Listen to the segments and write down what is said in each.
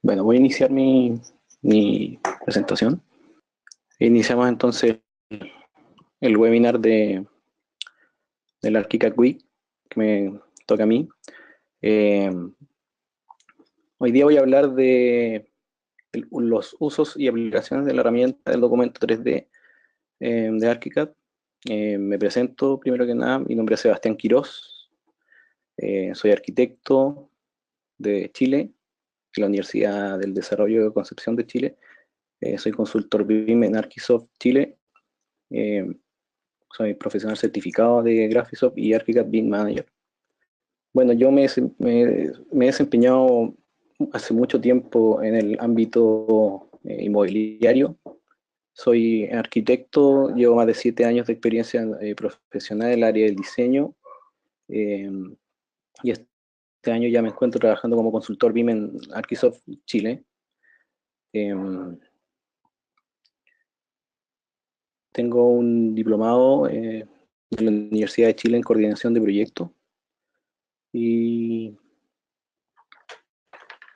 Bueno, voy a iniciar mi presentación. Iniciamos entonces el webinar del ArchiCAD Week, que me toca a mí. Eh, Hoy día voy a hablar de los usos y aplicaciones de la herramienta del documento 3D de ArchiCAD. Me presento primero que nada, mi nombre es Sebastián Quirós, soy arquitecto de Chile, de la Universidad del Desarrollo de Concepción de Chile. Soy consultor BIM en Archisoft Chile. Eh, Soy profesional certificado de Graphisoft y ArchiCAD BIM Manager. Bueno, yo me he desempeñado hace mucho tiempo en el ámbito inmobiliario. Soy arquitecto, llevo más de 7 años de experiencia profesional en el área del diseño, eh, y este año ya me encuentro trabajando como consultor BIM en Archisoft Chile. Eh, Tengo un diplomado de la Universidad de Chile en coordinación de proyectos. Y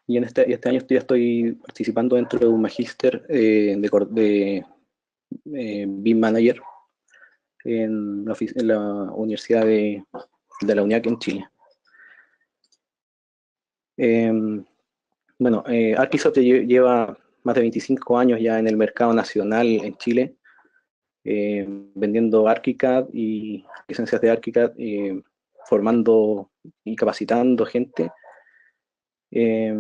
este año ya estoy participando dentro de un magíster de BIM Manager en la Universidad de la UNIAC en Chile. Bueno, Archisoft lleva más de 25 años ya en el mercado nacional en Chile, vendiendo ArchiCAD y licencias de ArchiCAD, formando y capacitando gente. Eh,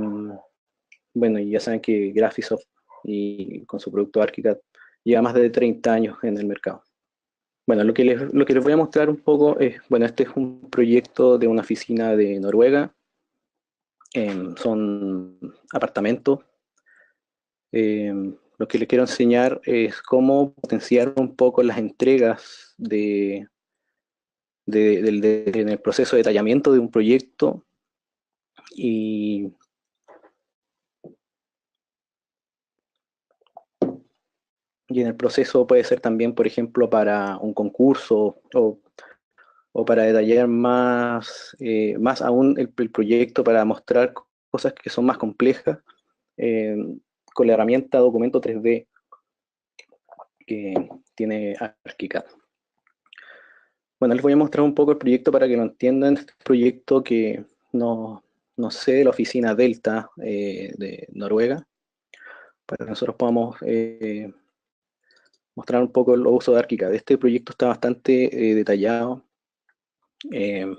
Bueno, y ya saben que Graphisoft y con su producto ArchiCAD lleva más de 30 años en el mercado. Bueno, lo que les voy a mostrar un poco es, bueno, este es un proyecto de una oficina de Noruega. Son apartamentos. Lo que les quiero enseñar es cómo potenciar un poco las entregas en el proceso de detallamiento de un proyecto. Y Y en el proceso puede ser también, por ejemplo, para un concurso o para detallar más aún el proyecto, para mostrar cosas que son más complejas, eh, con la herramienta Documento 3D que tiene ArchiCAD. Bueno, les voy a mostrar un poco el proyecto para que lo entiendan. Este proyecto que no sé, de la oficina Delta de Noruega, para que nosotros podamos mostrar un poco el uso de ArchiCAD. Este proyecto está bastante detallado,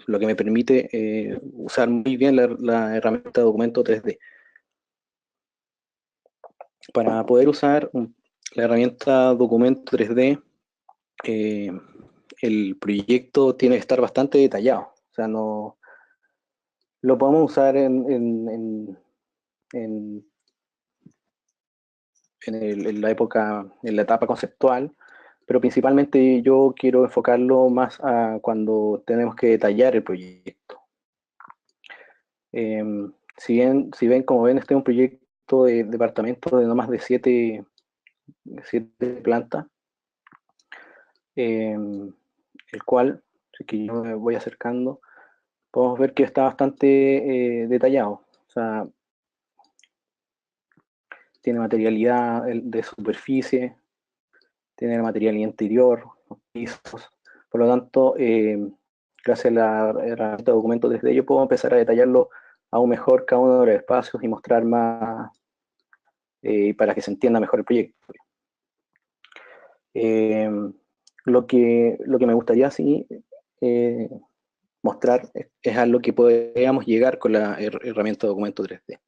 lo que me permite usar muy bien la herramienta Documento 3D. Para poder usar la herramienta Documento 3D, eh, el proyecto tiene que estar bastante detallado. O sea, no lo podemos usar en, en la etapa conceptual, pero principalmente yo quiero enfocarlo más a cuando tenemos que detallar el proyecto. Eh, si ven, como ven, este es un proyecto de departamento de no más de 7 plantas, el cual, si que yo me voy acercando, podemos ver que está bastante detallado. O sea, tiene materialidad de superficie, tiene la materialidad interior, los pisos. Por lo tanto, gracias a la herramienta de documento desde yo puedo empezar a detallarlo aún mejor cada uno de los espacios y mostrar más, para que se entienda mejor el proyecto. Eh, lo que me gustaría sí, eh, mostrar es a lo que podríamos llegar con la herramienta de documento 3D.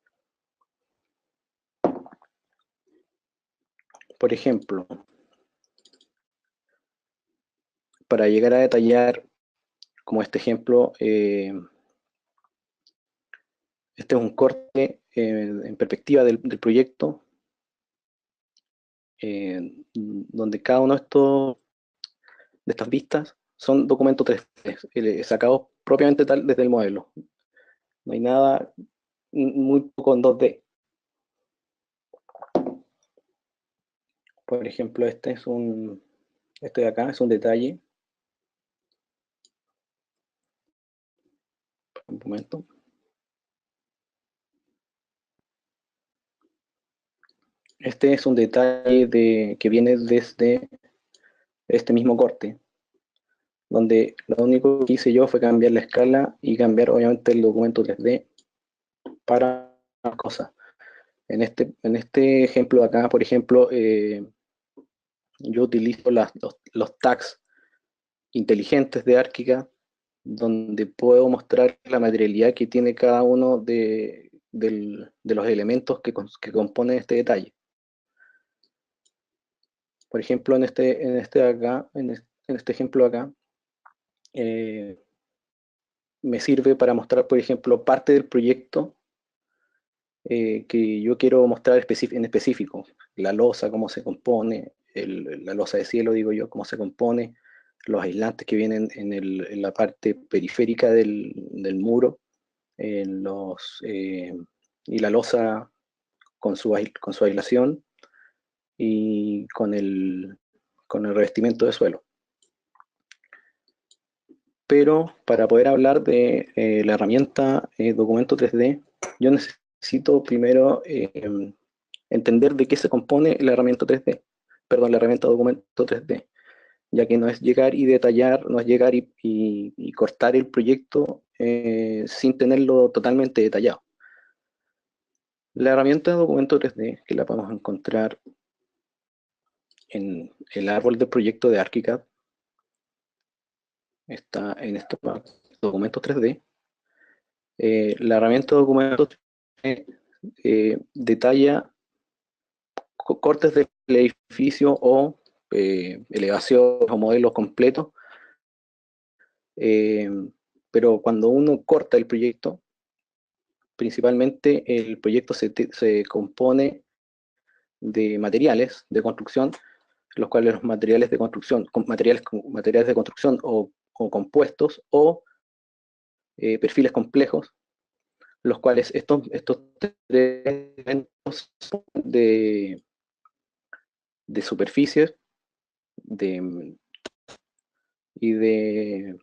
Por ejemplo, para llegar a detallar, como este ejemplo, este es un corte en perspectiva del proyecto, donde cada uno de estas vistas son documentos 3D, sacados propiamente tal desde el modelo. No hay nada, muy poco en 2D. Por ejemplo, este de acá es un detalle. Un momento. Este es un detalle que viene desde este mismo corte, donde lo único que hice yo fue cambiar la escala y cambiar obviamente el documento 3D para cosas. En este ejemplo de acá, por ejemplo, yo utilizo los tags inteligentes de ArchiCAD, donde puedo mostrar la materialidad que tiene cada uno de los elementos que componen este detalle. Por ejemplo, en este ejemplo acá, me sirve para mostrar, por ejemplo, parte del proyecto que yo quiero mostrar en específico. La losa, cómo se compone, la losa de cielo, digo yo, cómo se compone, los aislantes que vienen en la parte periférica del muro, y la losa con su aislación y con el revestimiento de suelo. Pero para poder hablar de la herramienta Documento 3D, yo necesito primero entender de qué se compone la herramienta 3D, perdón, la herramienta Documento 3D, ya que no es llegar y detallar, no es llegar y cortar el proyecto sin tenerlo totalmente detallado. La herramienta Documento 3D, que la podemos encontrar en el árbol de proyecto de ArchiCAD, está en estos documentos 3D. La herramienta Documento 3D detalla cortes del edificio o elevaciones o modelos completos, pero cuando uno corta el proyecto, principalmente el proyecto se compone de materiales de construcción, los cuales los materiales de construcción, materiales de construcción o compuestos o perfiles complejos, los cuales estos tres elementos de superficies de, y de,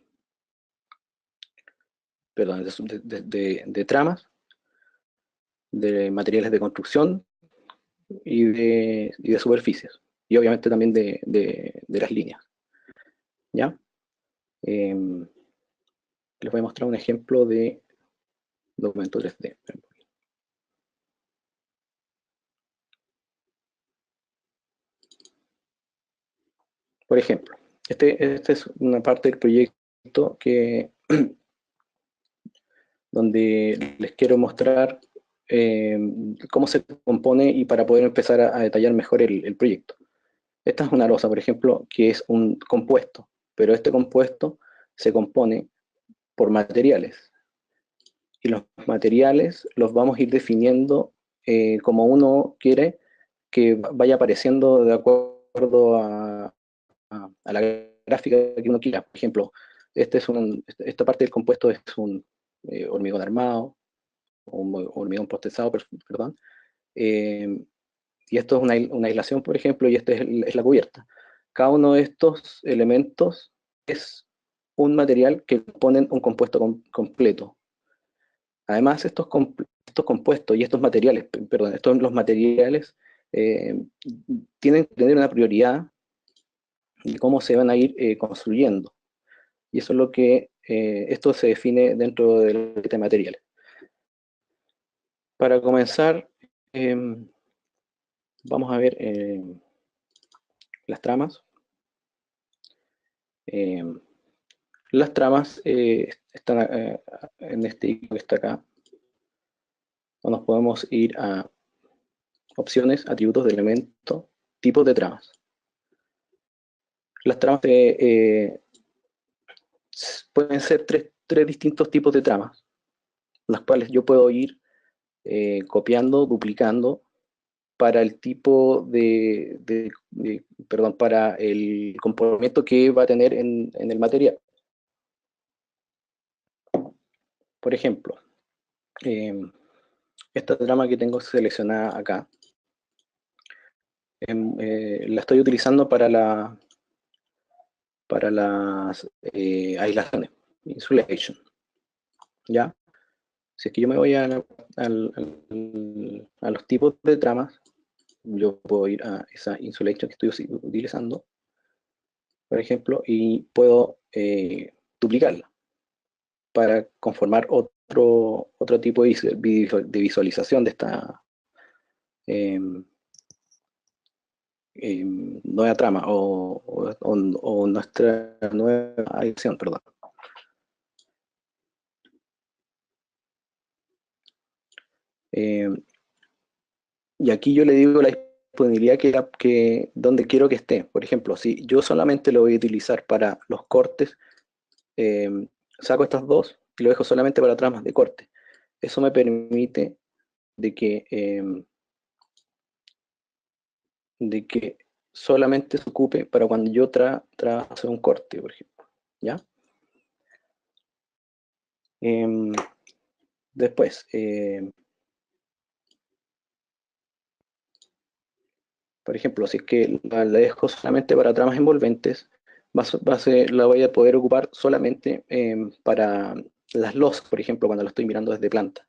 perdón, de tramas, de materiales de construcción y de superficies, y obviamente también de las líneas. ¿Ya? Les voy a mostrar un ejemplo de documento 3D. Por ejemplo, esta es una parte del proyecto donde les quiero mostrar cómo se compone y para poder empezar a detallar mejor el proyecto. Esta es una losa, por ejemplo, que es un compuesto, pero este compuesto se compone por materiales. Y los materiales los vamos a ir definiendo como uno quiere que vaya apareciendo de acuerdo a la gráfica que uno quiera. Por ejemplo, esta parte del compuesto es un hormigón armado, o un hormigón procesado, perdón. Y esto es una aislación, por ejemplo, y esta es la cubierta. Cada uno de estos elementos es un material que componen un compuesto completo. Además, estos compuestos y estos materiales, perdón, los materiales tienen que tener una prioridad de cómo se van a ir construyendo. Y eso es lo que esto se define dentro del paquete de materiales. Para comenzar, vamos a ver las tramas. Las tramas están en este icono que está acá. O nos podemos ir a opciones, atributos de elemento, tipos de tramas. Las tramas pueden ser tres distintos tipos de tramas, las cuales yo puedo ir copiando, duplicando para el tipo perdón, para el comportamiento que va a tener en el material. Por ejemplo, esta trama que tengo seleccionada acá, la estoy utilizando para las aislaciones, insulation, ¿ya? Si es que yo me voy a los tipos de tramas, yo puedo ir a esa insulation que estoy utilizando, por ejemplo, y puedo duplicarla para conformar otro tipo de visualización de esta nueva trama o nuestra nueva acción, perdón. Y aquí yo le digo la disponibilidad donde quiero que esté. Por ejemplo, si yo solamente lo voy a utilizar para los cortes, saco estas dos y lo dejo solamente para tramas de corte. Eso me permite de que solamente se ocupe para cuando yo hacer un corte, por ejemplo. ¿Ya? Después, por ejemplo, si es que la dejo solamente para tramas envolventes, la voy a poder ocupar solamente para las LOS, por ejemplo, cuando lo estoy mirando desde planta.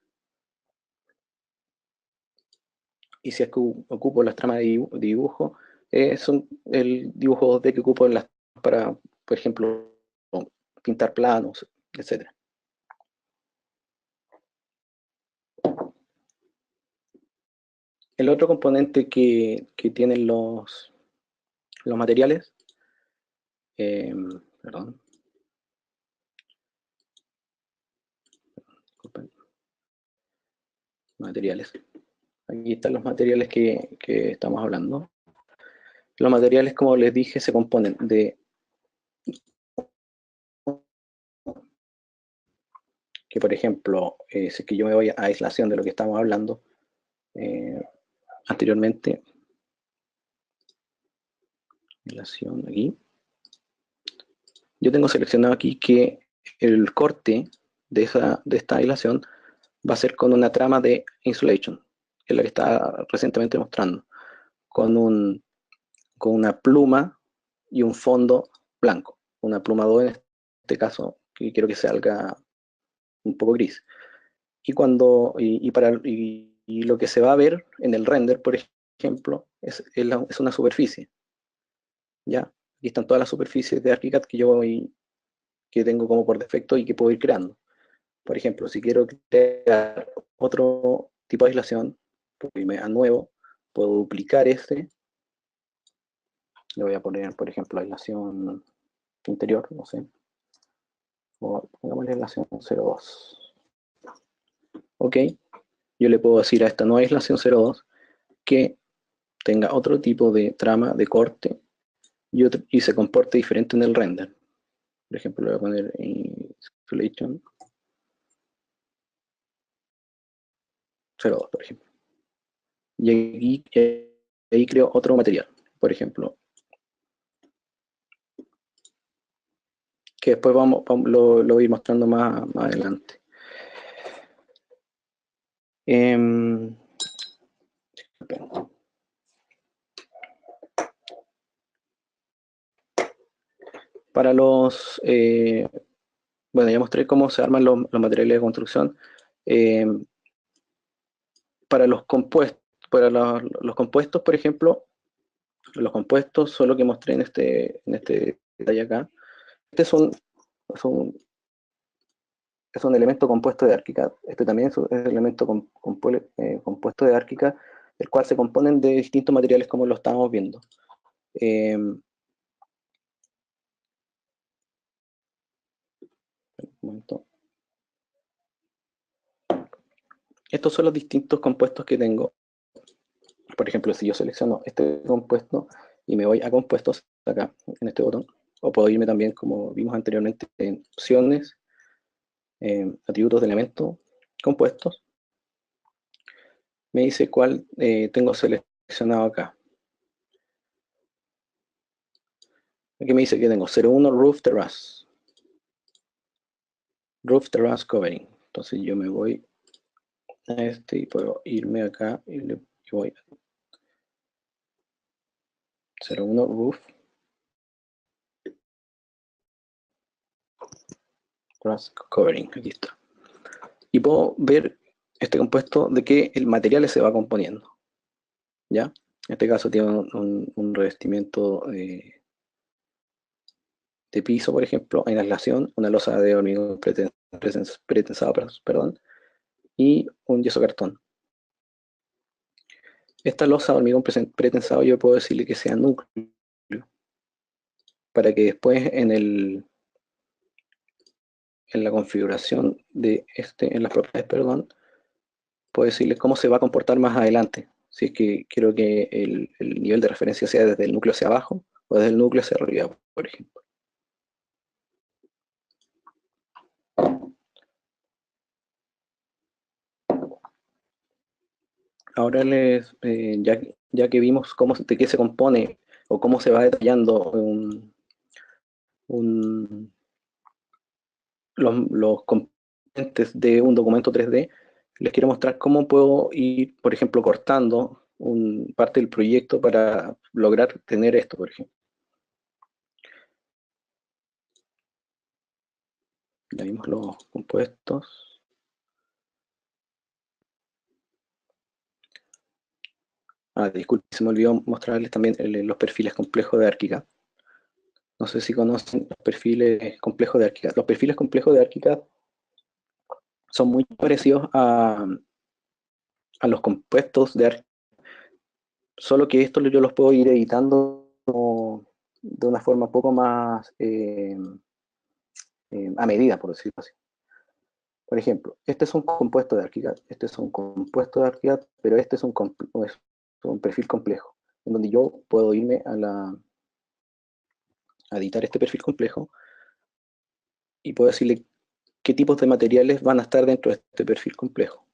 Y si es que ocupo las tramas de dibujo, son el dibujo 2D que ocupo para, por ejemplo, pintar planos, etc. El otro componente que tienen los materiales, perdón, disculpen, materiales. Aquí están los materiales que estamos hablando. Los materiales, como les dije, se componen de que, por ejemplo, si es que yo me voy a aislación de lo que estamos hablando anteriormente, aislación aquí, yo tengo seleccionado aquí que el corte de esta aislación va a ser con una trama de insulation, que es la que está recientemente mostrando, con una pluma y un fondo blanco, una pluma 2 en este caso, que quiero que salga un poco gris. Y lo que se va a ver en el render, por ejemplo, es una superficie. ¿Ya? Aquí están todas las superficies de ArchiCAD que tengo como por defecto y que puedo ir creando. Por ejemplo, si quiero crear otro tipo de aislación, puedo irme a nuevo, puedo duplicar este, le voy a poner, por ejemplo, aislación interior, no sé, o pongamos la aislación 02. Ok, yo le puedo decir a esta nueva aislación 02 que tenga otro tipo de trama de corte y se comporte diferente en el render. Por ejemplo, le voy a poner Insulation 02, por ejemplo. Y ahí creo otro material, por ejemplo, que después lo voy a ir mostrando más adelante. Para bueno, ya mostré cómo se arman los materiales de construcción. Para los compuestos, los compuestos, por ejemplo, los compuestos son lo que mostré en este detalle acá. Este es un elemento compuesto de ArchiCAD. Este también es un elemento compuesto de ArchiCAD, el cual se componen de distintos materiales como lo estábamos viendo. Un momento. Estos son los distintos compuestos que tengo. Por ejemplo, si yo selecciono este compuesto y me voy a compuestos, acá, en este botón, o puedo irme también, como vimos anteriormente, en opciones, atributos de elemento, compuestos, me dice cuál tengo seleccionado acá. Aquí me dice que tengo 01 Roof Terrace. Roof Terrace Covering. Entonces yo me voy a este y puedo irme acá y voy a 01 Roof Terrace Covering. Aquí está. Y puedo ver este compuesto de qué el material se va componiendo. ¿Ya? En este caso tiene un revestimiento de piso, por ejemplo, en aislación, una losa de hormigón pretensado, perdón, y un yeso cartón. Esta losa de hormigón pretensado yo puedo decirle que sea núcleo, para que después en la configuración de en las propiedades, perdón, puedo decirle cómo se va a comportar más adelante. Si es que quiero que el nivel de referencia sea desde el núcleo hacia abajo o desde el núcleo hacia arriba, por ejemplo. Ahora ya que vimos de qué se compone o cómo se va detallando un, los componentes de un documento 3D, les quiero mostrar cómo puedo ir, por ejemplo, cortando parte del proyecto para lograr tener esto, por ejemplo. Ya vimos los compuestos. Disculpe, se me olvidó mostrarles también los perfiles complejos de ArchiCAD. No sé si conocen los perfiles complejos de ArchiCAD. Los perfiles complejos de ArchiCAD son muy parecidos a los compuestos de ArchiCAD, solo que esto yo los puedo ir editando de una forma un poco más a medida, por decirlo así. Por ejemplo, este es un compuesto de ArchiCAD, este es un compuesto de ArchiCAD, pero este es un perfil complejo, en donde yo puedo irme a editar este perfil complejo y puedo decirle qué tipos de materiales van a estar dentro de este perfil complejo.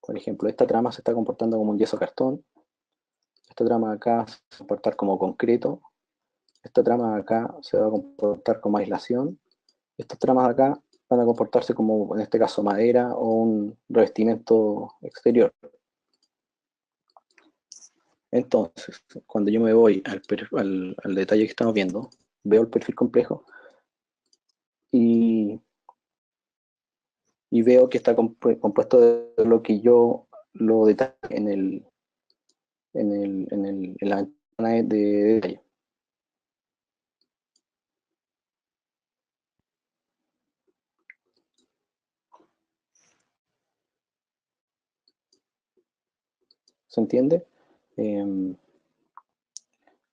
Por ejemplo, esta trama se está comportando como un yeso cartón, esta trama acá se va a comportar como concreto, esta trama acá se va a comportar como aislación, estas tramas acá van a comportarse como, en este caso, madera o un revestimiento exterior. Entonces, cuando yo me voy al detalle que estamos viendo, veo el perfil complejo y veo que está compuesto de lo que yo lo detalle en la ventana de detalle. ¿Se entiende?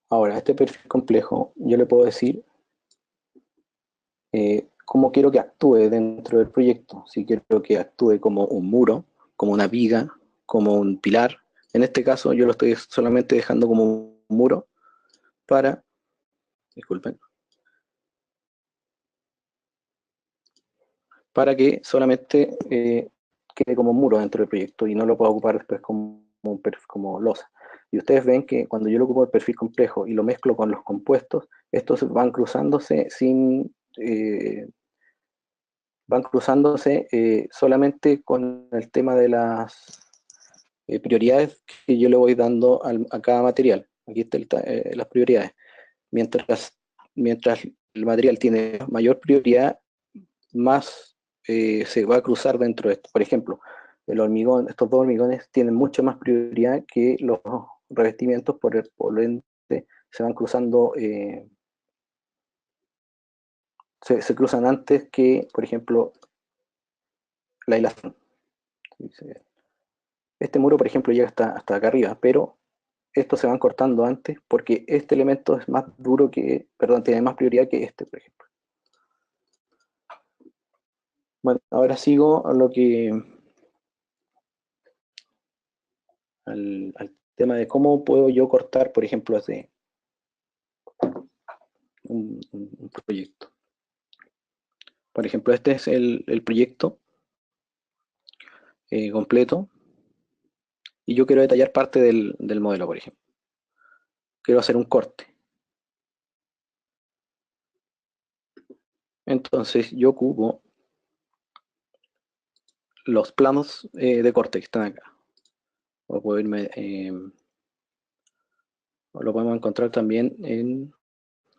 Ahora, este perfil complejo, yo le puedo decir cómo quiero que actúe dentro del proyecto. Si quiero que actúe como un muro, como una viga, como un pilar. En este caso, yo lo estoy solamente dejando como un muro para, disculpen, para que solamente quede como un muro dentro del proyecto y no lo pueda ocupar después como losa. Y ustedes ven que cuando yo lo ocupo el perfil complejo y lo mezclo con los compuestos, estos van cruzándose solamente con el tema de las prioridades que yo le voy dando a cada material. Aquí están las prioridades. Mientras el material tiene mayor prioridad, más se va a cruzar dentro de esto. Por ejemplo, el hormigón, estos dos hormigones tienen mucho más prioridad que los revestimientos, por ende se van cruzando, se cruzan antes que, por ejemplo, la hilación. Este muro, por ejemplo, llega hasta acá arriba, pero estos se van cortando antes porque este elemento es más duro que, perdón, tiene más prioridad que este, por ejemplo. Bueno, ahora sigo al tema de cómo puedo yo cortar, por ejemplo, hace un proyecto. Por ejemplo, este es el proyecto completo y yo quiero detallar parte del modelo, por ejemplo. Quiero hacer un corte. Entonces yo ocupo los planos de corte que están acá. O puedo irme, o lo podemos encontrar también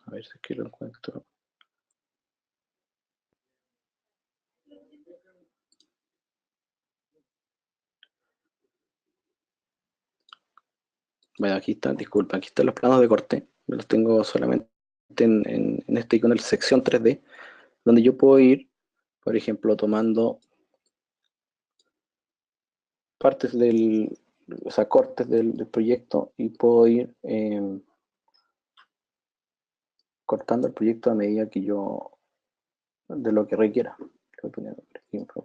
a ver si es que lo encuentro. Bueno, aquí están, disculpa, aquí están los planos de corte. Los tengo solamente en este icono de sección 3D, donde yo puedo ir, por ejemplo, tomando partes o sea, cortes del proyecto y puedo ir cortando el proyecto a medida que yo, de lo que requiera.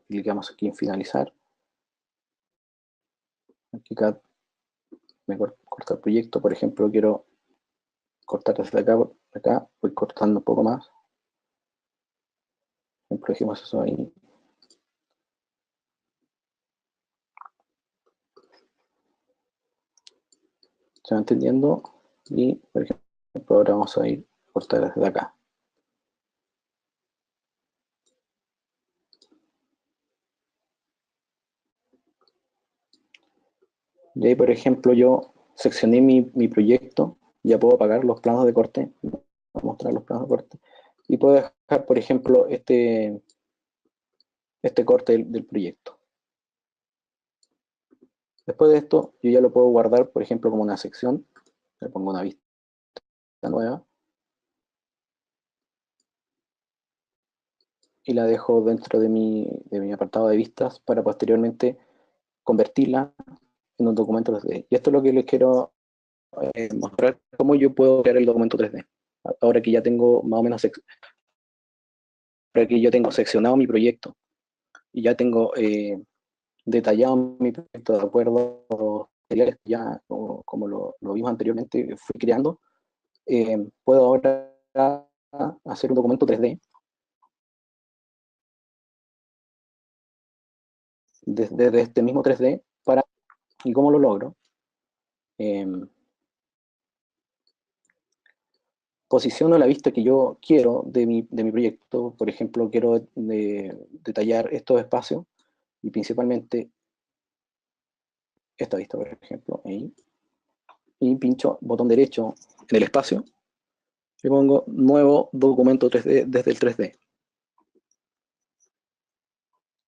Clicamos aquí en finalizar. Aquí me corta el proyecto, por ejemplo, quiero cortar desde acá, voy cortando un poco más. Por ejemplo, dijimos eso ahí. ¿Se va entendiendo? Y, por ejemplo, ahora vamos a ir a cortar desde acá. Y ahí, por ejemplo, yo seccioné mi proyecto, ya puedo apagar los planos de corte, voy a mostrar los planos de corte, y puedo dejar, por ejemplo, este corte del proyecto. Después de esto, yo ya lo puedo guardar, por ejemplo, como una sección, le pongo una vista nueva, y la dejo dentro de mi apartado de vistas para posteriormente convertirla en un documento 3D. Y esto es lo que les quiero mostrar, cómo yo puedo crear el documento 3D. Ahora que ya tengo más o menos, ahora que yo tengo seccionado mi proyecto y ya tengo detallado mi proyecto de acuerdo a los materiales que ya, como lo vimos anteriormente, fui creando, puedo ahora hacer un documento 3D desde este mismo 3D para, ¿y cómo lo logro? Eh, Posiciono la vista que yo quiero de mi proyecto. Por ejemplo, quiero detallar estos espacios y principalmente esta vista, por ejemplo, ahí, y pincho botón derecho en el espacio y pongo nuevo documento 3D desde el 3D.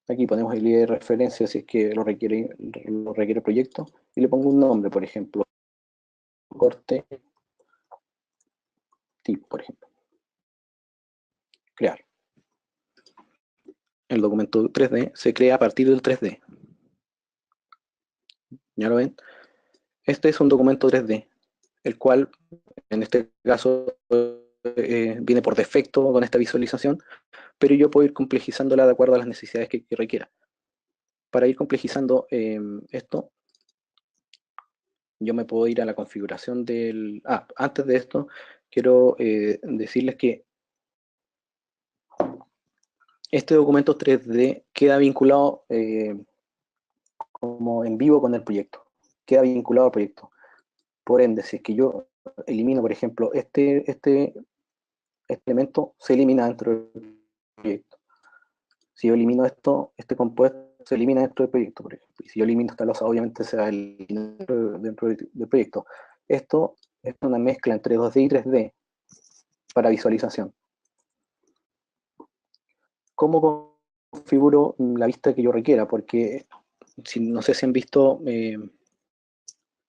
Aquí ponemos el ID de referencia si es que lo requiere el proyecto y le pongo un nombre, por ejemplo, corte tipo, por ejemplo, crear. El documento 3D se crea a partir del 3D. ¿Ya lo ven? Este es un documento 3D, el cual en este caso viene por defecto con esta visualización, pero yo puedo ir complejizándola de acuerdo a las necesidades que requiera. Para ir complejizando esto, yo me puedo ir a la configuración del... antes de esto, quiero decirles que este documento 3D queda vinculado como en vivo con el proyecto, queda vinculado al proyecto. Por ende, si es que yo elimino, por ejemplo, este elemento, se elimina dentro del proyecto. Si yo elimino esto, este compuesto se elimina dentro del proyecto, por ejemplo. Y si yo elimino esta losa, obviamente se va a eliminar dentro del proyecto. Esto es una mezcla entre 2D y 3D para visualización. ¿Cómo configuro la vista que yo requiera? Porque no sé si han visto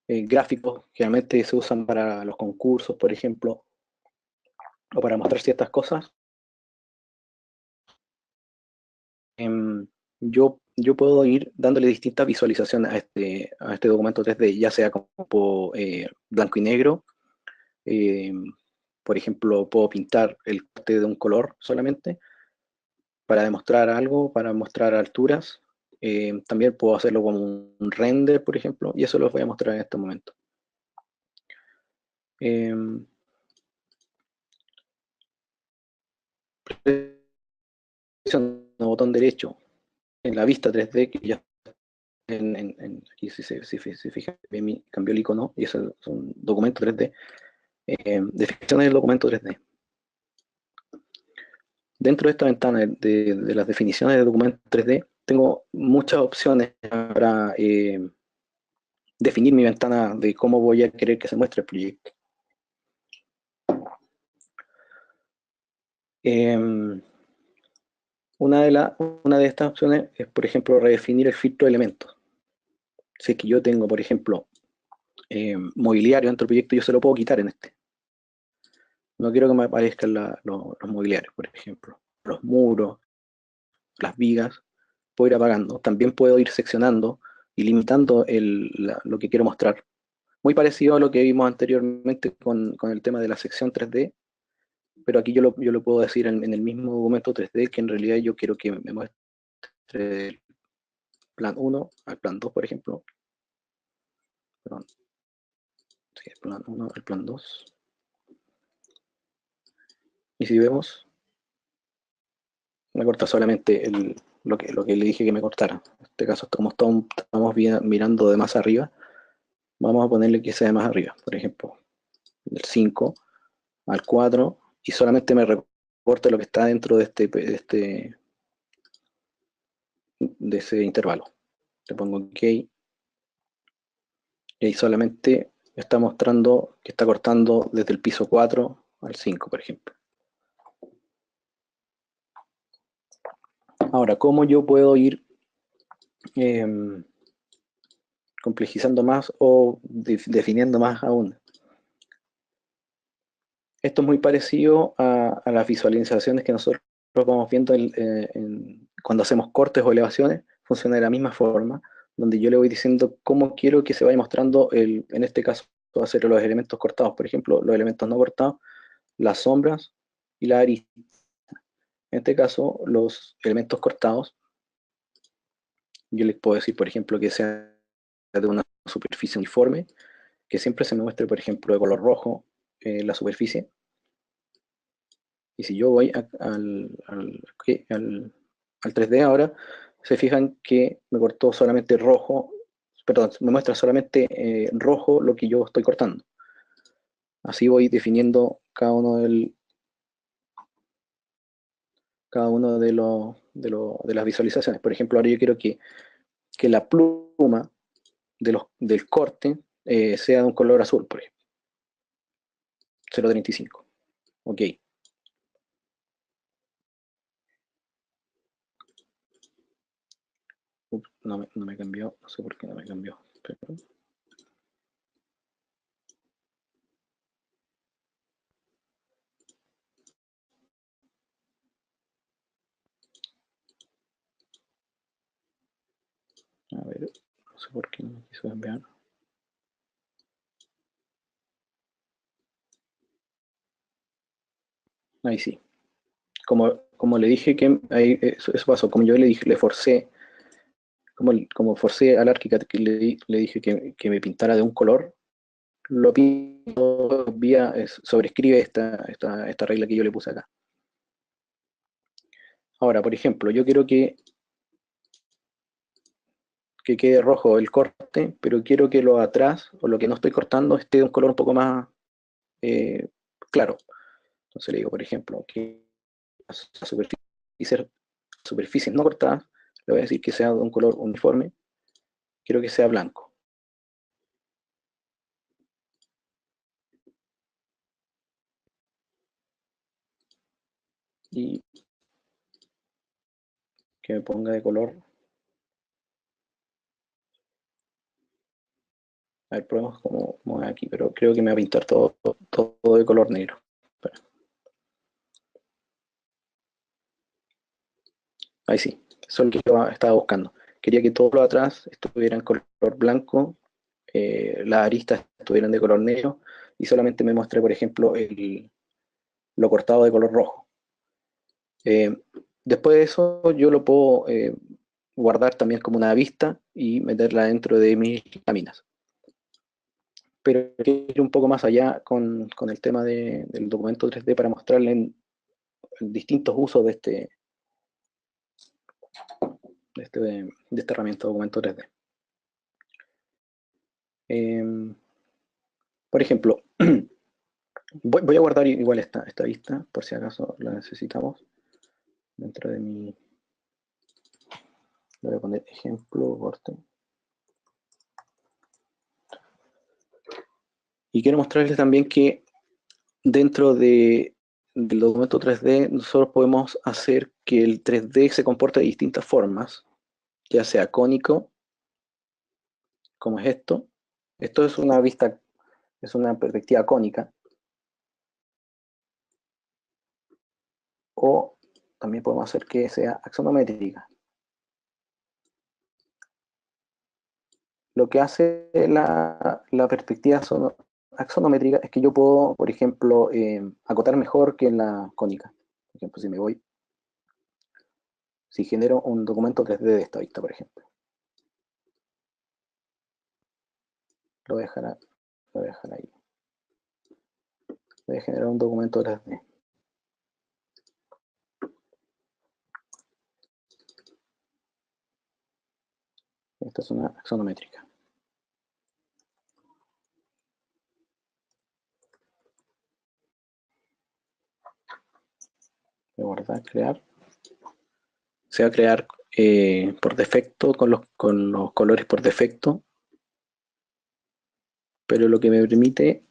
gráficos, generalmente se usan para los concursos, por ejemplo, o para mostrar ciertas cosas. Yo puedo ir dándole distintas visualizaciones a este documento 3D, ya sea como blanco y negro. eh, por ejemplo, puedo pintar el corte de un color solamente para demostrar algo, para mostrar alturas. También puedo hacerlo como un render, por ejemplo, y eso los voy a mostrar en este momento. Eh, Presiono el botón derecho en la vista 3D, que ya aquí si fijan, cambió el icono y es un documento 3D. Definiciones del documento 3D. Dentro de esta ventana de las definiciones de documento 3D, tengo muchas opciones para definir mi ventana de cómo voy a querer que se muestre el proyecto. Una de estas opciones es, por ejemplo, redefinir el filtro de elementos. Si es que yo tengo, por ejemplo, mobiliario dentro del proyecto, yo se lo puedo quitar en este. No quiero que me aparezcan los mobiliarios, por ejemplo, los muros, las vigas, puedo ir apagando. También puedo ir seccionando y limitando lo que quiero mostrar. Muy parecido a lo que vimos anteriormente con el tema de la sección 3D, pero aquí yo lo puedo decir en el mismo documento 3D que en realidad yo quiero que me muestre el plan 1 al plan 2, por ejemplo. Perdón. Sí, el plan 1 al plan 2. Y si vemos, me corta solamente lo que le dije que me cortara. En este caso, como estamos mirando de más arriba, vamos a ponerle que sea de más arriba. Por ejemplo, del 5 al 4, y solamente me recorta lo que está dentro de ese intervalo. Le pongo OK, y ahí solamente está mostrando que está cortando desde el piso 4 al 5, por ejemplo. Ahora, ¿cómo yo puedo ir complejizando más o definiendo más aún? Esto es muy parecido a las visualizaciones que nosotros vamos viendo cuando hacemos cortes o elevaciones. Funciona de la misma forma, donde yo le voy diciendo cómo quiero que se vaya mostrando, en este caso va a ser los elementos cortados, por ejemplo, los elementos no cortados, las sombras y la arista. En este caso, los elementos cortados, yo les puedo decir, por ejemplo, que sea de una superficie uniforme, que siempre se me muestre, por ejemplo, de color rojo la superficie. Y si yo voy al 3D ahora, se fijan que me cortó solamente rojo, perdón, me muestra solamente rojo lo que yo estoy cortando. Así voy definiendo cada uno de las visualizaciones. Por ejemplo, ahora yo quiero que la pluma del corte sea de un color azul, por ejemplo. 0.35. OK. Ups, no me cambió, no sé por qué no me cambió. Pero... A ver, no sé por qué no me quiso cambiar. Ahí sí. Como le dije que ahí, eso pasó, como yo le dije, le forcé, como forcé al arquitecto que le dije que me pintara de un color, lo pinto vía, sobrescribe esta regla que yo le puse acá. Ahora, por ejemplo, yo quiero que quede rojo el corte, pero quiero que lo atrás, o lo que no estoy cortando, esté de un color un poco más eh, claro. Entonces le digo, por ejemplo, que las superficies no cortadas, le voy a decir que sea de un color uniforme, quiero que sea blanco. Y que me ponga de color. A ver, probemos cómo es aquí, pero creo que me va a pintar todo de color negro. Espera. Ahí sí, eso es lo que yo estaba buscando. Quería que todo lo atrás estuviera en color blanco, las aristas estuvieran de color negro, y solamente me mostré, por ejemplo, lo cortado de color rojo. Después de eso, yo lo puedo guardar también como una vista y meterla dentro de mis láminas. Pero quiero ir un poco más allá con el tema del documento 3D para mostrarle en distintos usos de esta herramienta documento 3D. Por ejemplo, voy a guardar igual esta vista, por si acaso la necesitamos, dentro de mi... Le voy a poner ejemplo, corte. Y quiero mostrarles también que dentro del documento 3D nosotros podemos hacer que el 3D se comporte de distintas formas, ya sea cónico, como es esto, Esto es una vista, es una perspectiva cónica, o también podemos hacer que sea axonométrica. Lo que hace la perspectiva axonométrica es que yo puedo, por ejemplo, acotar mejor que en la cónica. Por ejemplo, si genero un documento 3D de esta vista, por ejemplo, lo voy a dejar, lo voy a dejar ahí. Voy a generar un documento 3D. Esta es una axonométrica. Voy a guardar, crear. Se va a crear por defecto, con los colores por defecto, pero lo que me permite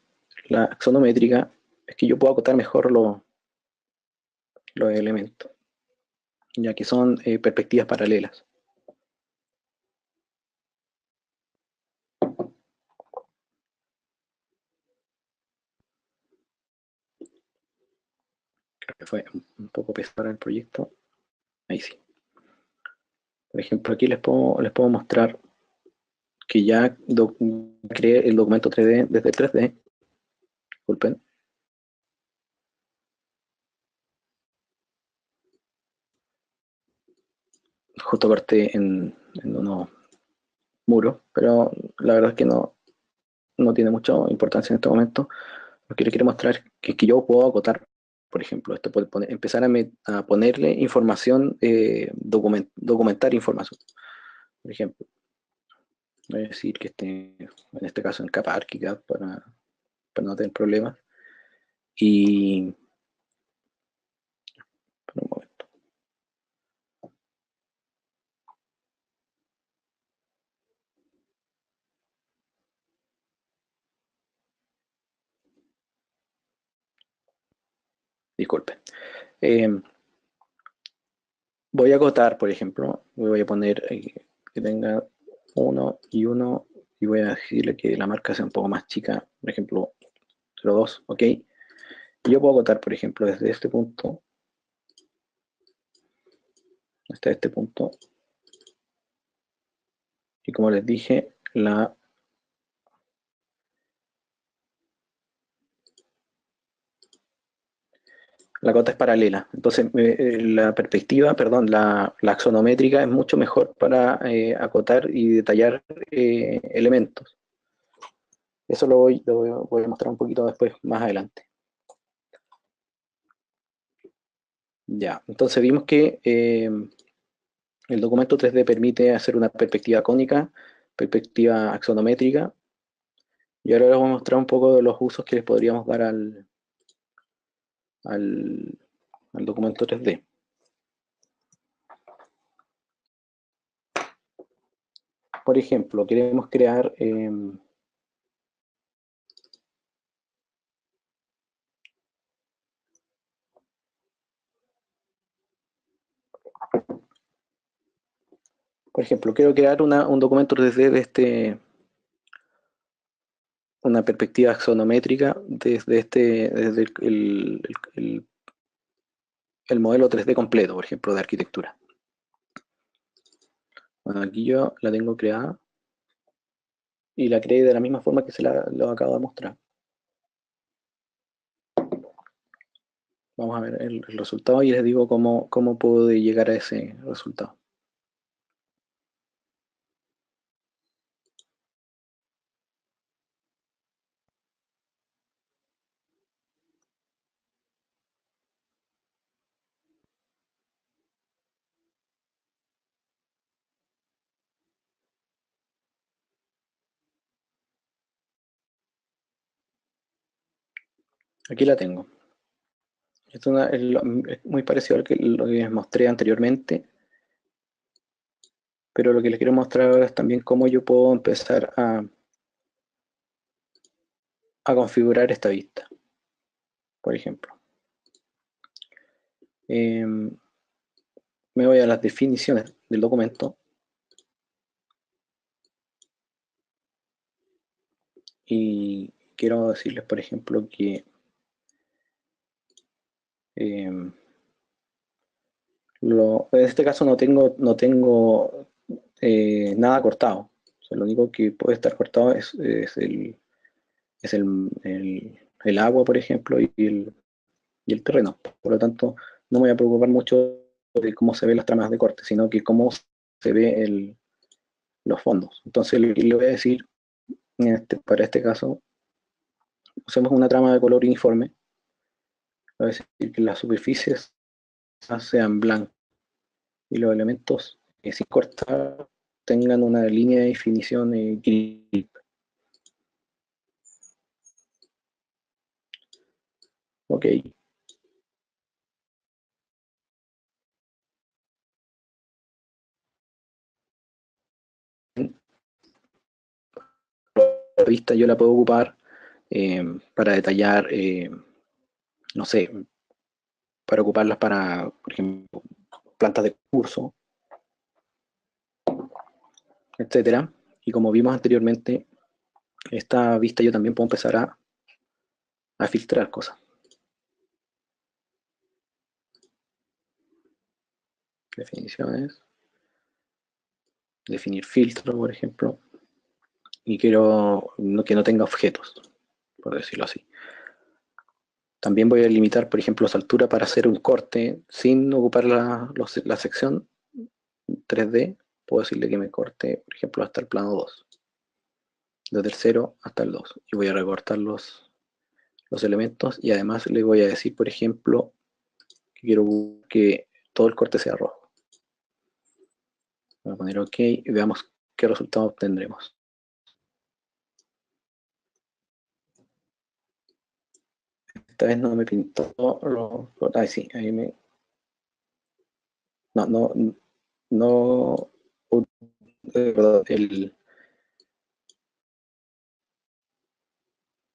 la axonométrica es que yo puedo acotar mejor los elementos, ya que son perspectivas paralelas. Creo que fue un poco pesado el proyecto. Ahí sí. Por ejemplo, aquí les puedo mostrar que ya creé el documento 3D desde 3D. Disculpen. Justo corté en unos muros, pero la verdad es que no tiene mucha importancia en este momento. Lo que les quiero mostrar es que yo puedo acotar, por ejemplo, esto puede empezar a ponerle información, documentar información. Por ejemplo, voy a decir que esté, en este caso, en capa ArchiCAD para no tener problemas. Y, un momento. Disculpe. Voy a acotar, por ejemplo, voy a poner que tenga 1 y 1 y voy a decirle que la marca sea un poco más chica, por ejemplo, 0,2, ¿ok? Y yo puedo acotar, por ejemplo, desde este punto hasta este punto. Y como les dije, la cota es paralela. Entonces, la perspectiva, perdón, la axonométrica es mucho mejor para acotar y detallar elementos. Eso voy a mostrar un poquito después, más adelante. Ya, entonces vimos que el documento 3D permite hacer una perspectiva cónica, perspectiva axonométrica, y ahora les voy a mostrar un poco de los usos que les podríamos dar al, al documento 3D. Por ejemplo, queremos crear por ejemplo, quiero crear un documento 3D una perspectiva axonométrica desde el modelo 3D completo, por ejemplo, de arquitectura. Bueno, aquí yo la tengo creada y la creé de la misma forma que lo acabo de mostrar. Vamos a ver el resultado y les digo cómo puedo llegar a ese resultado. Aquí la tengo. Es muy parecido a lo que les mostré anteriormente, pero lo que les quiero mostrar ahora es también cómo yo puedo empezar a configurar esta vista. Por ejemplo, me voy a las definiciones del documento. Y quiero decirles, por ejemplo, que en este caso no tengo nada cortado. O sea, lo único que puede estar cortado es el agua, por ejemplo, y el terreno. Por lo tanto, no me voy a preocupar mucho de cómo se ven las tramas de corte, sino que cómo se ve los fondos. Entonces, le voy a decir, para este caso, usemos una trama de color uniforme. Va a decir que las superficies sean blancas y los elementos sin cortar tengan una línea de definición gris. Ok. La vista yo la puedo ocupar para detallar, no sé, para ocuparlas para, por ejemplo, plantas de curso, etcétera. Y como vimos anteriormente, esta vista yo también puedo empezar a filtrar cosas. Definiciones, definir filtro, por ejemplo, y quiero que no tenga objetos, por decirlo así. También voy a limitar, por ejemplo, su altura para hacer un corte sin ocupar la sección 3D. Puedo decirle que me corte, por ejemplo, hasta el plano 2, desde el 0 hasta el 2. Y voy a recortar los elementos y además le voy a decir, por ejemplo, que quiero que todo el corte sea rojo. Voy a poner OK y veamos qué resultado obtendremos. Esta vez no me pintó Ay, sí, ahí me... No, no, no... Perdón,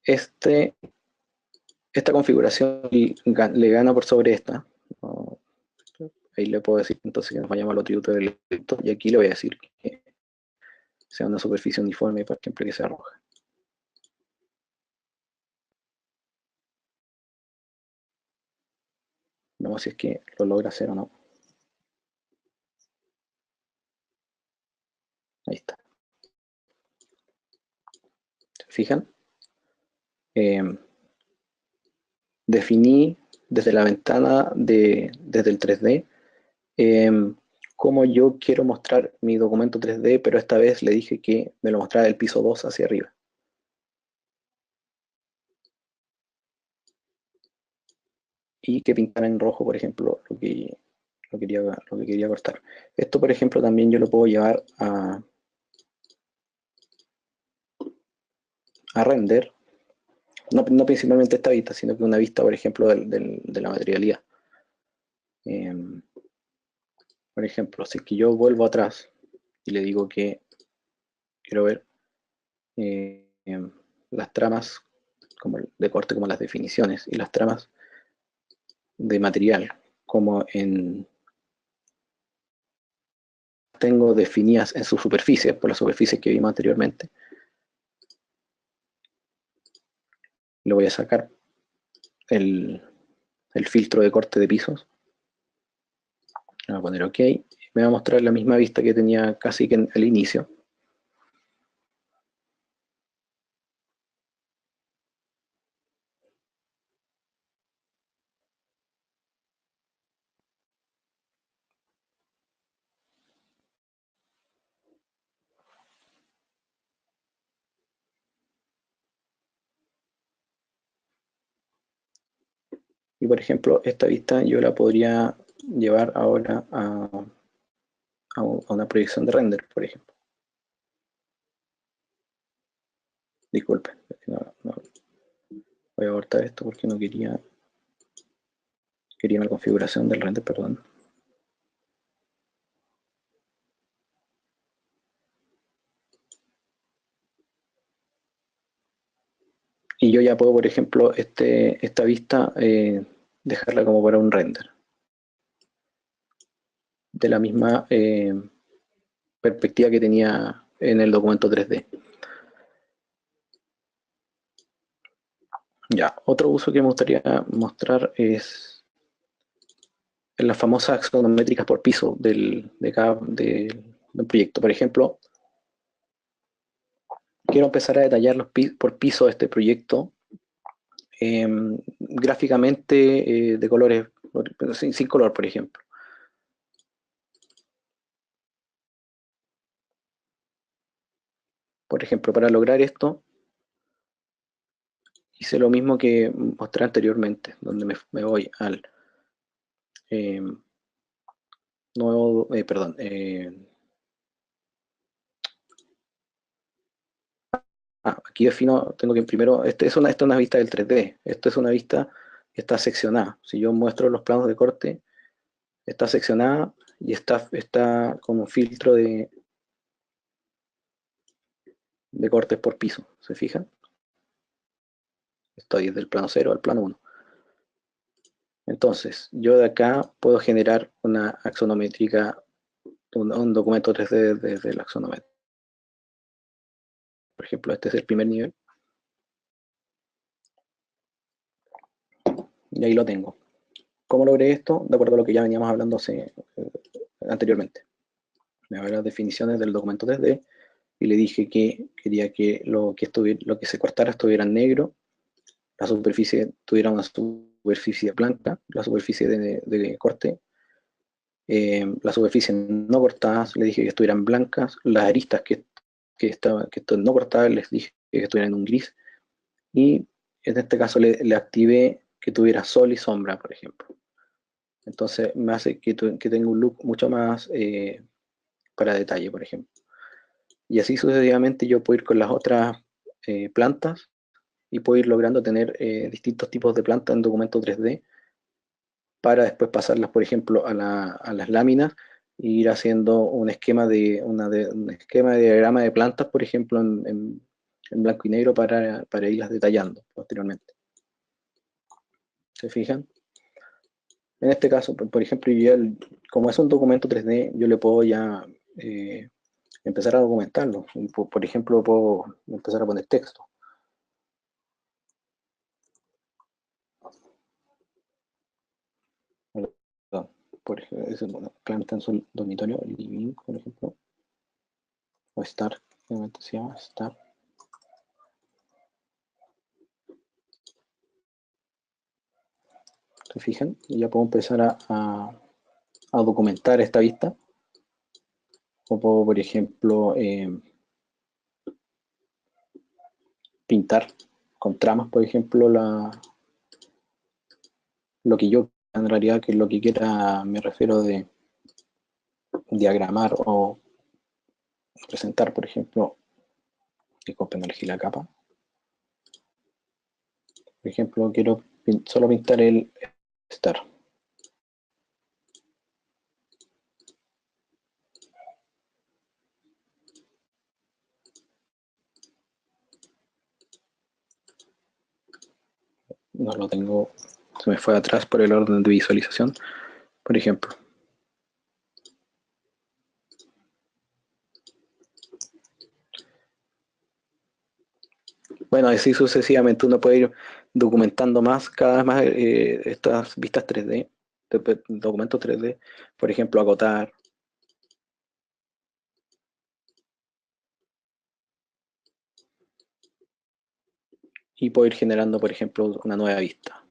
esta configuración le gana por sobre esta. ¿No? Ahí le puedo decir entonces que nos vayamos al otro tutorial y aquí le voy a decir que sea una superficie uniforme, por ejemplo, que sea roja. Vamos si es que lo logra hacer o no. Ahí está. ¿Se fijan? Definí desde la ventana desde el 3D cómo yo quiero mostrar mi documento 3D, pero esta vez le dije que me lo mostrara del piso 2 hacia arriba. Y que pintara en rojo, por ejemplo, lo que quería cortar. Esto, por ejemplo, también yo lo puedo llevar a render, no principalmente esta vista, sino que una vista, por ejemplo, de la materialidad. Por ejemplo, si es que yo vuelvo atrás y le digo que quiero ver eh, las tramas como de corte, como las definiciones, y las tramas de material, como tengo definidas en su superficie, por las superficies que vimos anteriormente, le voy a sacar el filtro de corte de pisos. Le voy a poner OK. Me va a mostrar la misma vista que tenía casi que al inicio. Y por ejemplo, esta vista yo la podría llevar ahora a una proyección de render, por ejemplo. Disculpen, no, voy a abortar esto porque no quería una configuración del render, perdón. Y yo ya puedo, por ejemplo, esta vista dejarla como para un render. De la misma perspectiva que tenía en el documento 3D. Ya, otro uso que me gustaría mostrar es en las famosas axonométricas por piso del proyecto. Por ejemplo, quiero empezar a detallar por piso de este proyecto gráficamente de colores, sin color, por ejemplo. Por ejemplo, para lograr esto, hice lo mismo que mostré anteriormente, donde me voy al eh, nuevo, perdón, aquí defino, tengo que primero, esta es una vista del 3D, esto es una vista que está seccionada. Si yo muestro los planos de corte, está seccionada y está con un filtro de cortes por piso, ¿se fijan? Estoy desde el plano 0 al plano 1. Entonces, yo de acá puedo generar una axonométrica, un documento 3D desde la axonométrica. Por ejemplo, este es el primer nivel. Y ahí lo tengo. ¿Cómo logré esto? De acuerdo a lo que ya veníamos hablando anteriormente. Me voy a las definiciones del documento 3D y le dije que quería que lo que se cortara estuviera en negro, la superficie tuviera una superficie blanca, la superficie de corte, las superficies no cortadas le dije que estuvieran blancas, las aristas que no cortadas les dije que estuvieran en un gris, y en este caso le activé que tuviera sol y sombra, por ejemplo. Entonces me hace que tenga un look mucho más para detalle, por ejemplo. Y así sucesivamente yo puedo ir con las otras plantas y puedo ir logrando tener distintos tipos de plantas en documento 3D para después pasarlas, por ejemplo, a las láminas e ir haciendo un esquema un esquema de diagrama de plantas, por ejemplo, en blanco y negro para irlas detallando posteriormente. ¿Se fijan? En este caso, por ejemplo, como es un documento 3D, yo le puedo ya empezar a documentarlo. Por ejemplo, puedo empezar a poner texto. Por ejemplo, bueno, claramente en su dormitorio, living, por ejemplo, o estar, obviamente se llama estar. ¿Se fijan? Y ya puedo empezar a documentar esta vista. O puedo, por ejemplo, pintar con tramas, por ejemplo, lo que yo, en realidad, que es lo que quiera, me refiero de diagramar o presentar, por ejemplo, disculpen, elegí la capa. Por ejemplo, quiero solo pintar el estar. No lo tengo, se me fue atrás por el orden de visualización, por ejemplo. Bueno, así sucesivamente uno puede ir documentando más, cada vez más estas vistas 3D, documentos 3D, por ejemplo, acotar, y puedo ir generando, por ejemplo, una nueva vista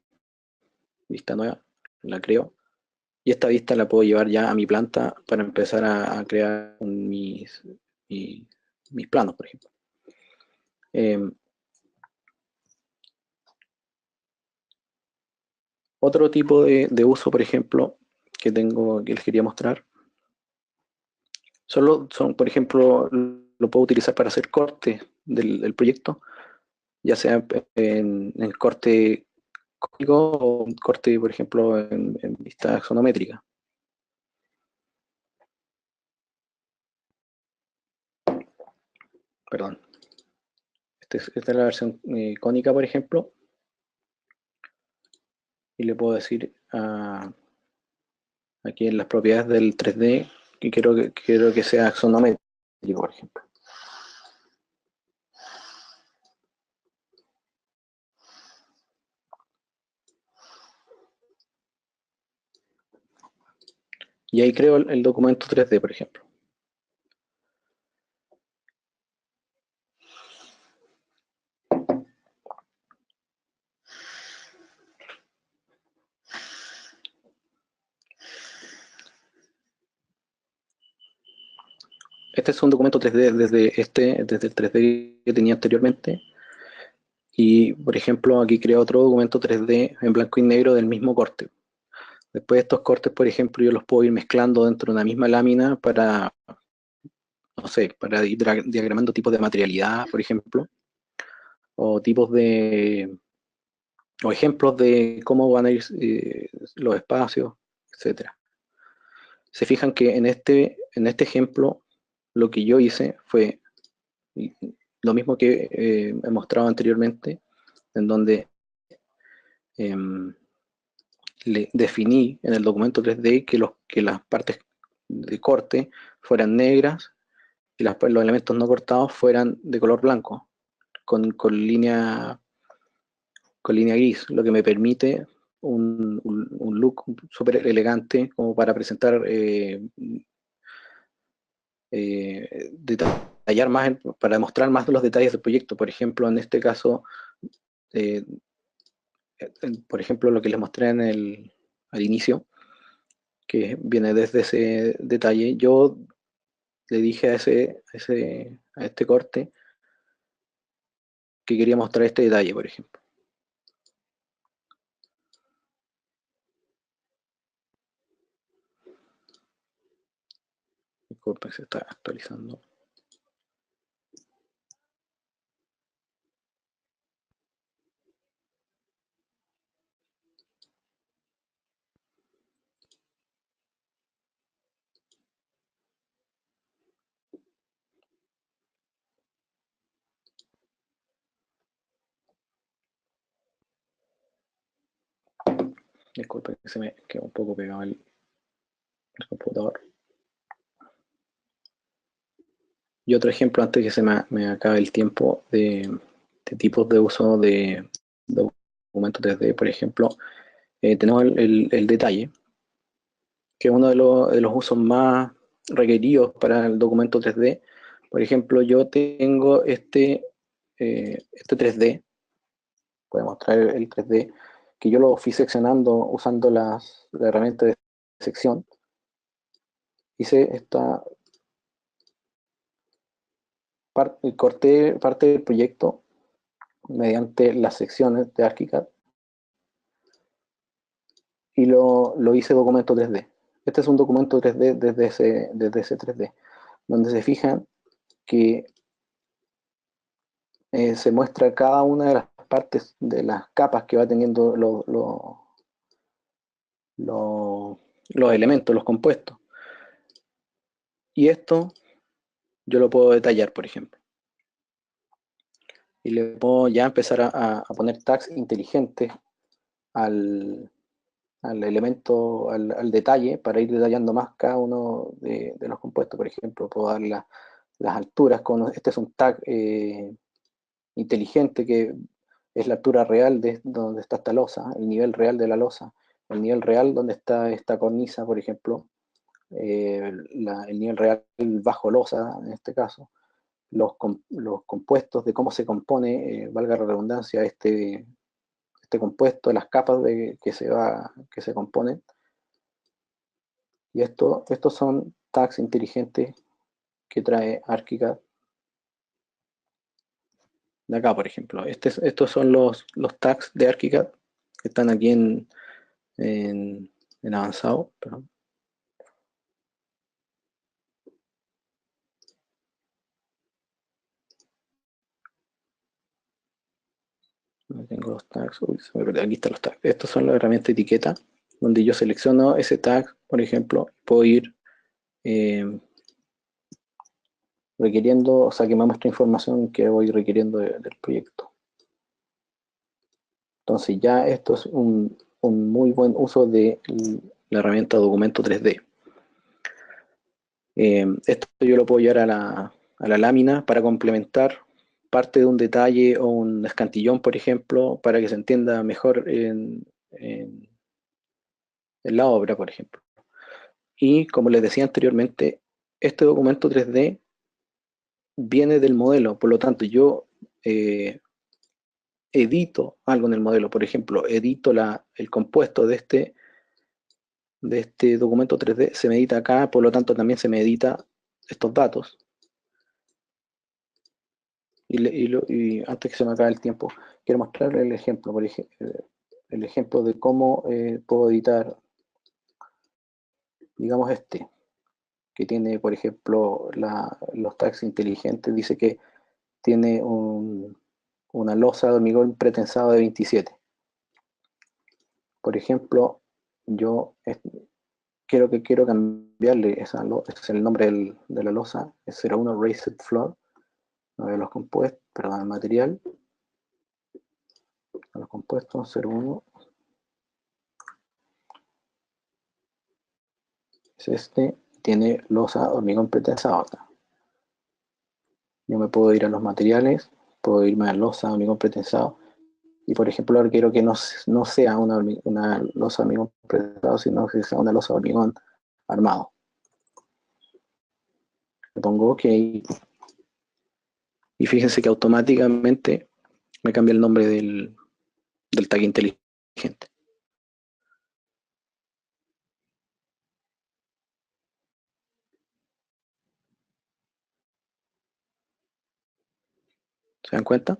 nueva, la creo, y esta vista la puedo llevar ya a mi planta para empezar a crear mis, mis planos, por ejemplo. Otro tipo de uso, por ejemplo, que les quería mostrar, son, por ejemplo, lo puedo utilizar para hacer cortes del proyecto, ya sea en corte cónico o un corte, por ejemplo, en vista axonométrica. Perdón. Esta es la versión cónica, por ejemplo, y le puedo decir aquí en las propiedades del 3D que quiero que sea axonométrico, por ejemplo. Y ahí creo el documento 3D, por ejemplo. Este es un documento 3D desde el 3D que tenía anteriormente. Y, por ejemplo, aquí creo otro documento 3D en blanco y negro del mismo corte. Después estos cortes, por ejemplo, yo los puedo ir mezclando dentro de una misma lámina para, no sé, para ir diagramando tipos de materialidad, por ejemplo, o tipos de, o ejemplos de cómo van a ir los espacios, etcétera. Se fijan que en este ejemplo lo que yo hice fue lo mismo que he mostrado anteriormente, en donde eh, le definí en el documento 3D que las partes de corte fueran negras y los elementos no cortados fueran de color blanco, con línea gris, lo que me permite un look súper elegante como para presentar, detallar más, para mostrar más de los detalles del proyecto. Por ejemplo, en este caso, eh, por ejemplo, lo que les mostré al inicio, que viene desde ese detalle, yo le dije a este corte que quería mostrar este detalle, por ejemplo. Disculpen, se está actualizando. Disculpen que se me quedó un poco pegado el computador. Y otro ejemplo, antes que se me acabe el tiempo, de tipos de uso de documentos 3D, por ejemplo, tenemos el detalle, que es uno de los usos más requeridos para el documento 3D. Por ejemplo, yo tengo este 3D, voy a mostrar el 3D, que yo lo fui seccionando usando la herramienta de sección. Hice corté parte del proyecto mediante las secciones de ArchiCAD y lo hice documento 3D. Este es un documento 3D desde ese 3D, donde se fijan que se muestra cada una de las partes de las capas que va teniendo los elementos, los compuestos. Y esto yo lo puedo detallar, por ejemplo. Y le puedo ya empezar a poner tags inteligentes al elemento, al detalle, para ir detallando más cada uno de los compuestos. Por ejemplo, puedo dar las alturas, este es un tag inteligente que es la altura real de donde está esta losa, el nivel real de la losa, el nivel real donde está esta cornisa, por ejemplo, el nivel real bajo losa, en este caso, los compuestos, de cómo se compone, valga la redundancia, este compuesto, las capas que se componen. Y estos son tags inteligentes que trae ArchiCAD de acá, por ejemplo. Estos son los tags de ArchiCAD que están aquí en avanzado. Perdón. No tengo los tags. Uy, se me perdió. Aquí están los tags. Estos son las herramientas de etiqueta, donde yo selecciono ese tag, por ejemplo, puedo ir eh, requiriendo, o sea, que me muestra información que voy requiriendo del proyecto. Entonces ya esto es un muy buen uso de la herramienta documento 3D. Esto yo lo puedo llevar a la lámina para complementar parte de un detalle o un escantillón, por ejemplo, para que se entienda mejor en la obra, por ejemplo. Y como les decía anteriormente, este documento 3D viene del modelo, por lo tanto yo edito algo en el modelo, por ejemplo, edito el compuesto de este documento 3D, se me edita acá, por lo tanto también se me edita estos datos. Y antes que se me acabe el tiempo, quiero mostrarles el ejemplo, el ejemplo de cómo puedo editar, digamos que tiene, por ejemplo, los tags inteligentes, dice que tiene una losa de hormigón pretensado de 27. Por ejemplo, yo quiero cambiarle ese es el nombre de la losa, es 01 Raised Floor, no de los compuestos, perdón, el material, a los compuestos 01, es tiene losa hormigón pretensado acá. Yo me puedo ir a los materiales, puedo irme a losa hormigón pretensado, y por ejemplo ahora quiero que no sea una losa hormigón pretensado, sino que sea una losa hormigón armado. Le pongo OK, y fíjense que automáticamente me cambia el nombre del tag inteligente. ¿Se dan cuenta?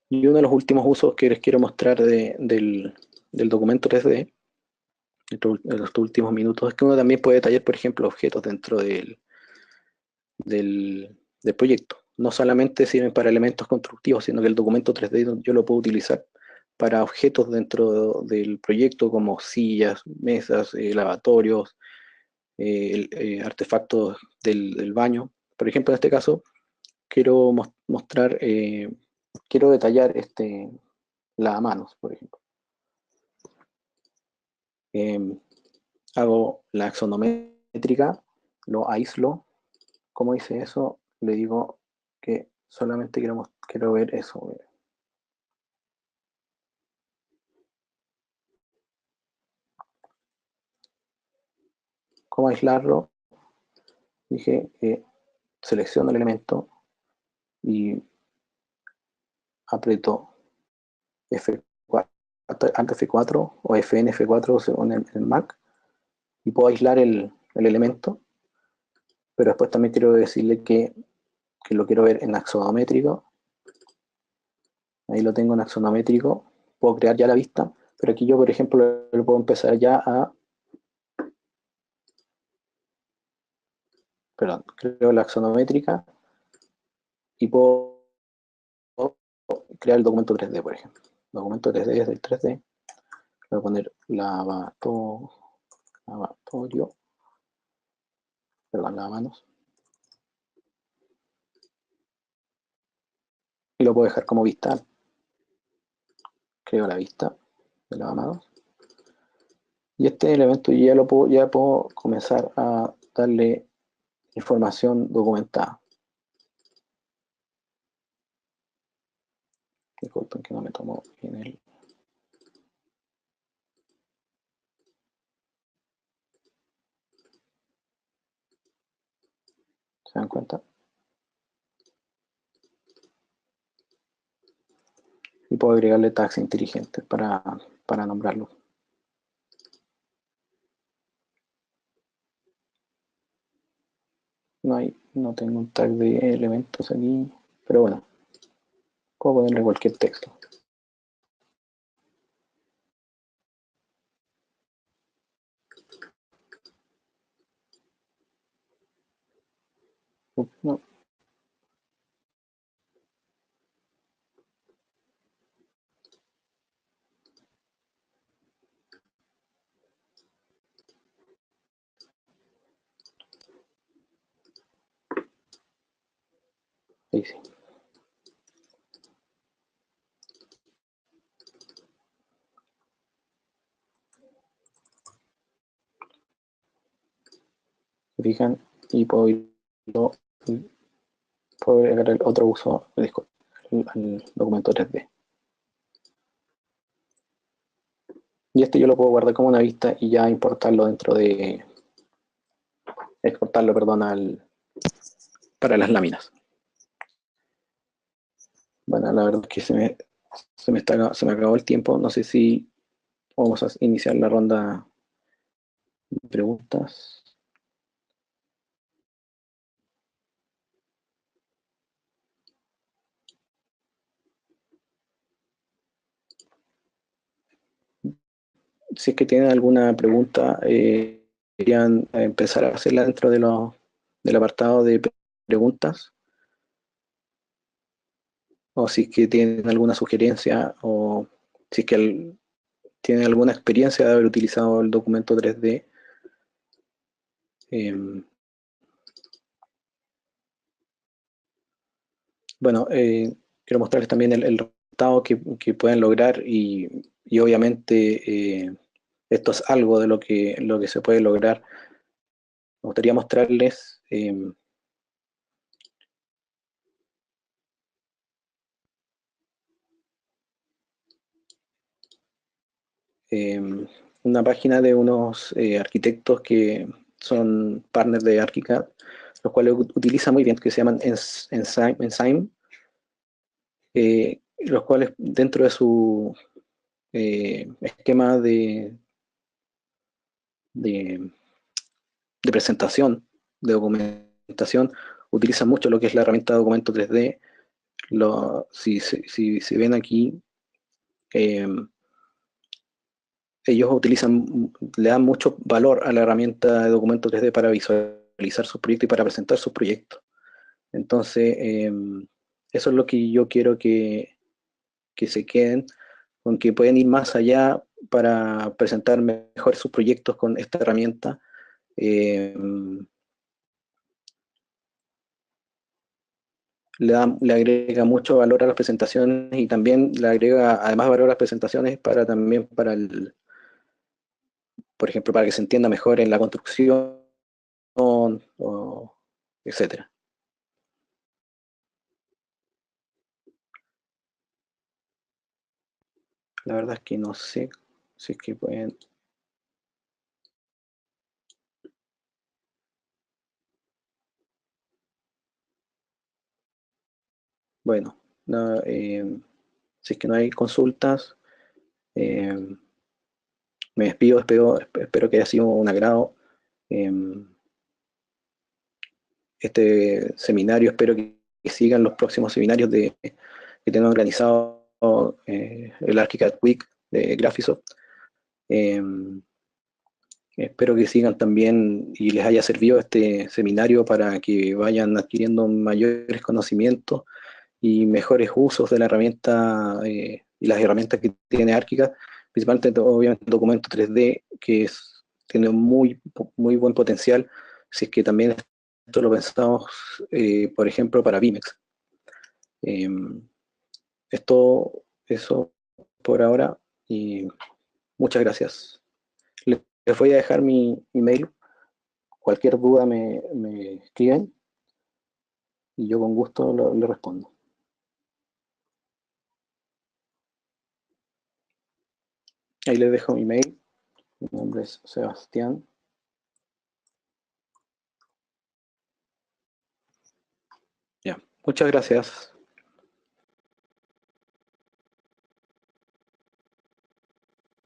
Y uno de los últimos usos que les quiero mostrar del documento 3D, en los últimos minutos, es que uno también puede detallar, por ejemplo, objetos dentro del proyecto. No solamente sirven para elementos constructivos, sino que el documento 3D yo lo puedo utilizar para objetos dentro del proyecto como sillas, mesas, lavatorios, artefactos del baño. Por ejemplo, en este caso, quiero mostrar, quiero detallar lavamanos, por ejemplo. Hago la axonométrica, lo aíslo. ¿Cómo hice eso? Le digo que solamente quiero ver eso. ¿Cómo aislarlo? Dije que selecciono el elemento y aprieto F4, Alt F4 o FN F4 según el Mac, y puedo aislar el elemento, pero después también quiero decirle que lo quiero ver en axonométrico. Ahí lo tengo en axonométrico, puedo crear ya la vista, pero aquí yo, por ejemplo, lo puedo empezar ya perdón, creo la axonométrica y puedo crear el documento 3D, por ejemplo. Documento 3D es del 3D. Voy a poner lavatorio, perdón, lavamanos. Y lo puedo dejar como vista. Creo la vista de lavamanos. Y este elemento ya puedo comenzar a darle información documentada. Disculpen que no me tomo bien ¿Se dan cuenta? Y puedo agregarle tags inteligentes para nombrarlo. No tengo un tag de elementos aquí, pero bueno, puedo ponerle cualquier texto. No. Ahí sí. Se fijan y puedo agregar el otro uso al documento 3D. Y este yo lo puedo guardar como una vista y ya importarlo dentro de, exportarlo, perdón, para las láminas. Bueno, la verdad es que se me acabó el tiempo. No sé si vamos a iniciar la ronda de preguntas. Si es que tienen alguna pregunta, querían empezar a hacerla dentro del apartado de preguntas, o si es que tienen alguna sugerencia, o si es que tienen alguna experiencia de haber utilizado el documento 3D. eh, bueno, quiero mostrarles también el resultado que pueden lograr y obviamente esto es algo de lo que se puede lograr. Me gustaría mostrarles una página de unos arquitectos que son partners de ArchiCAD, los cuales utilizan muy bien, que se llaman Enzyme, los cuales dentro de su esquema de, de presentación, de documentación, utilizan mucho lo que es la herramienta de documento 3D. Si ven aquí, eh, ellos le dan mucho valor a la herramienta de documento 3D para visualizar sus proyectos y para presentar sus proyectos. Entonces, eso es lo que yo quiero que se queden, con que pueden ir más allá para presentar mejor sus proyectos con esta herramienta. Eh, le agrega mucho valor a las presentaciones y también le agrega además valor a las presentaciones para también para por ejemplo, para que se entienda mejor en la construcción, o etcétera. La verdad es que no sé si es que pueden. Bueno, no, si es que no hay consultas, eh, me despido, espero que haya sido un agrado. Eh, este seminario, espero que sigan los próximos seminarios que tenemos organizado el ArchiCAD Week de Graphisoft. Eh, Espero que sigan también y les haya servido este seminario para que vayan adquiriendo mayores conocimientos y mejores usos de la herramienta y las herramientas que tiene ArchiCAD, principalmente obviamente el documento 3D, que tiene muy buen potencial, si es que también esto lo pensamos, por ejemplo, para Vimex. Eh, eso por ahora y muchas gracias. Les voy a dejar mi email. Cualquier duda me escriben y yo con gusto le respondo. Ahí les dejo mi email. Mi nombre es Sebastián. Ya, muchas gracias.